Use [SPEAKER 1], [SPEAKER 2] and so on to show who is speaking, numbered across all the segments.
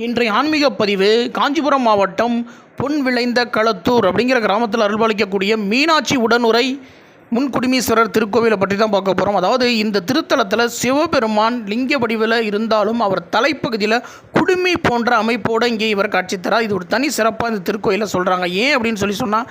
[SPEAKER 1] இன்றைய ஆன்மீக பதிவு காஞ்சிபுரம் மாவட்டம் பொன் விளைந்த களத்தூர் அப்படிங்கிற கிராமத்தில் அருள்பாலிக்கக்கூடிய மீனாட்சி உடனுரை முன்குடுமீஸ்வரர் திருக்கோவிலை பற்றி தான் பார்க்க போகிறோம். அதாவது இந்த திருத்தலத்தில் சிவபெருமான் லிங்க வடிவில் இருந்தாலும் அவர் தலைப்பகுதியில் குடுமி போன்ற அமைப்போடு இங்கே இவர் காட்சி தரார். இது ஒரு தனி சிறப்பாக இந்த திருக்கோயிலை சொல்கிறாங்க. ஏன் அப்படின்னு சொன்னால்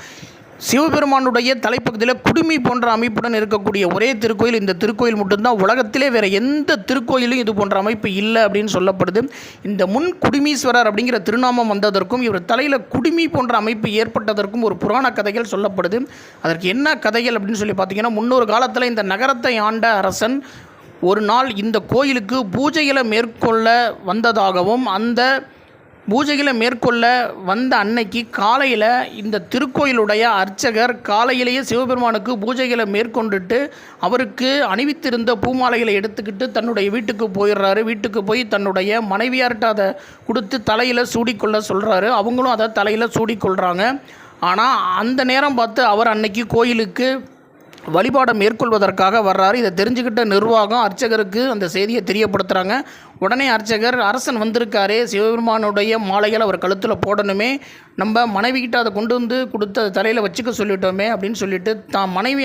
[SPEAKER 1] சிவபெருமானுடைய தலைப்பகுதியில் குடுமி போன்ற அமைப்புடன் இருக்கக்கூடிய ஒரே திருக்கோயில் இந்த திருக்கோயில் மட்டும்தான். உலகத்திலே வேறு எந்த திருக்கோயிலும் இது போன்ற அமைப்பு இல்லை அப்படின்னு சொல்லப்படுது. இந்த முன் குடுமீஸ்வரர் அப்படிங்கிற திருநாமம் வந்ததற்கும் இவர் தலையில் குடுமி போன்ற அமைப்பு ஏற்பட்டதற்கும் ஒரு புராண கதைகள் சொல்லப்படுது. அதற்கு என்ன கதைகள் அப்படின்னு சொல்லி பார்த்தீங்கன்னா, முன்னொரு காலத்தில் இந்த நகரத்தை ஆண்ட அரசன் ஒரு நாள் இந்த கோயிலுக்கு பூஜைகளை மேற்கொள்ள வந்ததாகவும், அந்த பூஜைகளை மேற்கொள்ள வந்த அன்னைக்கு காலையில் இந்த திருக்கோயிலுடைய அர்ச்சகர் காலையிலேயே சிவபெருமானுக்கு பூஜைகளை மேற்கொண்டுட்டு அவருக்கு அணிவித்திருந்த பூமாலைகளை எடுத்துக்கிட்டு தன்னுடைய வீட்டுக்கு போயிடுறாரு. வீட்டுக்கு போய் தன்னுடைய மனைவியார்கிட்ட அதை கொடுத்து தலையில் சூடிக்கொள்ள சொல்கிறாரு. அவங்களும் அதை தலையில் சூடிக்கொள்கிறாங்க. ஆனால் அந்த நேரம் பார்த்து அவர் அன்னைக்கு கோயிலுக்கு வழிபாடை மேற்கொள்வதற்காக வர்றாரு. இதை தெரிஞ்சுக்கிட்ட நிர்வாகம் அர்ச்சகருக்கு அந்த செய்தியை தெரியப்படுத்துகிறாங்க. உடனே அர்ச்சகர், அரசன் வந்திருக்காரே, சிவபெருமானுடைய மாலைகள் அவர் கழுத்தில் போடணுமே, நம்ம மனைவிக்கிட்ட அதை கொண்டு வந்து கொடுத்து அதை தலையில் வச்சுக்க சொல்லிட்டோமே அப்படின்னு சொல்லிட்டு தான் மனைவி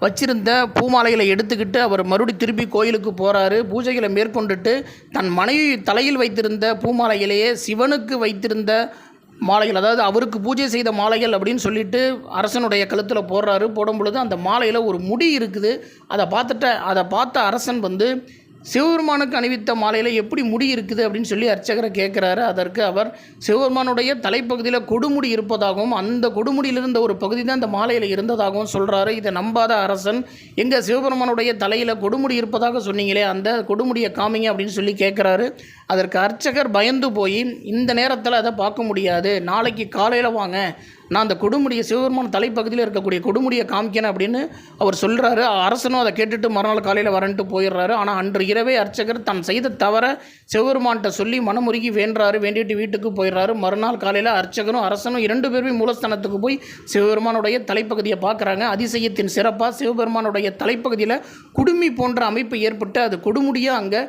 [SPEAKER 1] வச்சிருந்த பூமாலைகளை எடுத்துக்கிட்டு அவர் திருப்பி கோயிலுக்கு போகிறாரு. பூஜைகளை மேற்கொண்டுட்டு தன் மனைவி தலையில் வைத்திருந்த பூமாலைகளையே சிவனுக்கு வைத்திருந்த மாலைகள், அதாவது அவருக்கு பூஜை செய்த மாலைகள் அப்படின்னு சொல்லிட்டு அரசனுடைய கழுத்தில் போடுறாரு. போடும் பொழுது அந்த மாலையில் ஒரு முடி இருக்குது. அதை பார்த்த அரசன் சிவபெருமானுக்கு அணிவித்த மாலையில் எப்படி முடி இருக்குது அப்படின்னு சொல்லி அர்ச்சகரை கேட்குறாரு. அதற்கு அவர் சிவபெருமானுடைய தலைப்பகுதியில் கொடுமுடி இருப்பதாகவும், அந்த கொடுமுடியில் இருந்த ஒரு பகுதி தான் அந்த மாலையில் இருந்ததாகவும் சொல்கிறாரு. இதை நம்பாத அரசன், எங்கள் சிவபெருமானுடைய தலையில் கொடுமுடி இருப்பதாக சொன்னீங்களே, அந்த கொடுமுடியை காமிங்க அப்படின்னு சொல்லி கேட்குறாரு. அதற்கு அர்ச்சகர் பயந்து போய், இந்த நேரத்தில் அதை பார்க்க முடியாது, நாளைக்கு காலையில் வாங்க, நான் அந்த கொடுமுடியை சிவபெருமான் தலைப்பகுதியில் இருக்கக்கூடிய கொடுமுடியை காமிக்கணும் அப்படின்னு அவர் சொல்கிறாரு. அரசனும் அதை கேட்டுட்டு மறுநாள் காலையில் வரன்ட்டு போயிடுறாரு. ஆனால் அன்று இரவே அர்ச்சகர் தான் செய்த தவிர சிவபெருமான்கிட்ட சொல்லி மனமுருகி வேண்டிட்டு வீட்டுக்கு போயிடுறாரு. மறுநாள் காலையில் அர்ச்சகரும் அரசனும் 2 பேருமே மூலஸ்தானத்துக்கு போய் சிவபெருமானுடைய தலைப்பகுதியை பார்க்குறாங்க. அதிசயத்தின் சிறப்பாக சிவபெருமானுடைய தலைப்பகுதியில் குடுமி போன்ற அமைப்பு ஏற்பட்டு அது கொடுமுடியாக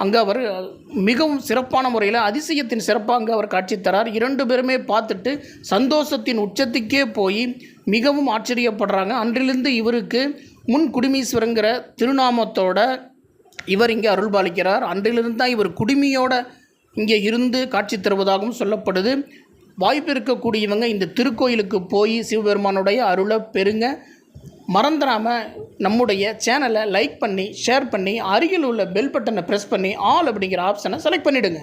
[SPEAKER 1] அங்கே அவர் மிகவும் சிறப்பான முறையில் அதிசயத்தின் சிறப்பாக அங்கே அவர் காட்சி தரார். 2 பேருமே பார்த்துட்டு சந்தோஷத்தின் உச்சத்துக்கே போய் மிகவும் ஆச்சரியப்படுறாங்க. அன்றிலிருந்து இவருக்கு முன் குடுமீஸ்வரங்கிற திருநாமத்தோட இவர் இங்கே அருள்பாலிக்கிறார். அன்றிலிருந்து தான் இவர் குடுமியோட இங்கே இருந்து காட்சி தருவதாகவும் சொல்லப்படுது. வாய்ப்பு இருக்கக்கூடியவங்க இந்த திருக்கோயிலுக்கு போய் சிவபெருமானுடைய அருளை பெறுங்க. மறந்துடாமல் நம்முடைய சேனலை லைக் பண்ணி ஷேர் பண்ணி அருகில் உள்ள பெல் பட்டனை ப்ரெஸ் பண்ணி ஆல் அப்படிங்கிற ஆப்ஷனை செலக்ட் பண்ணிவிடுங்க.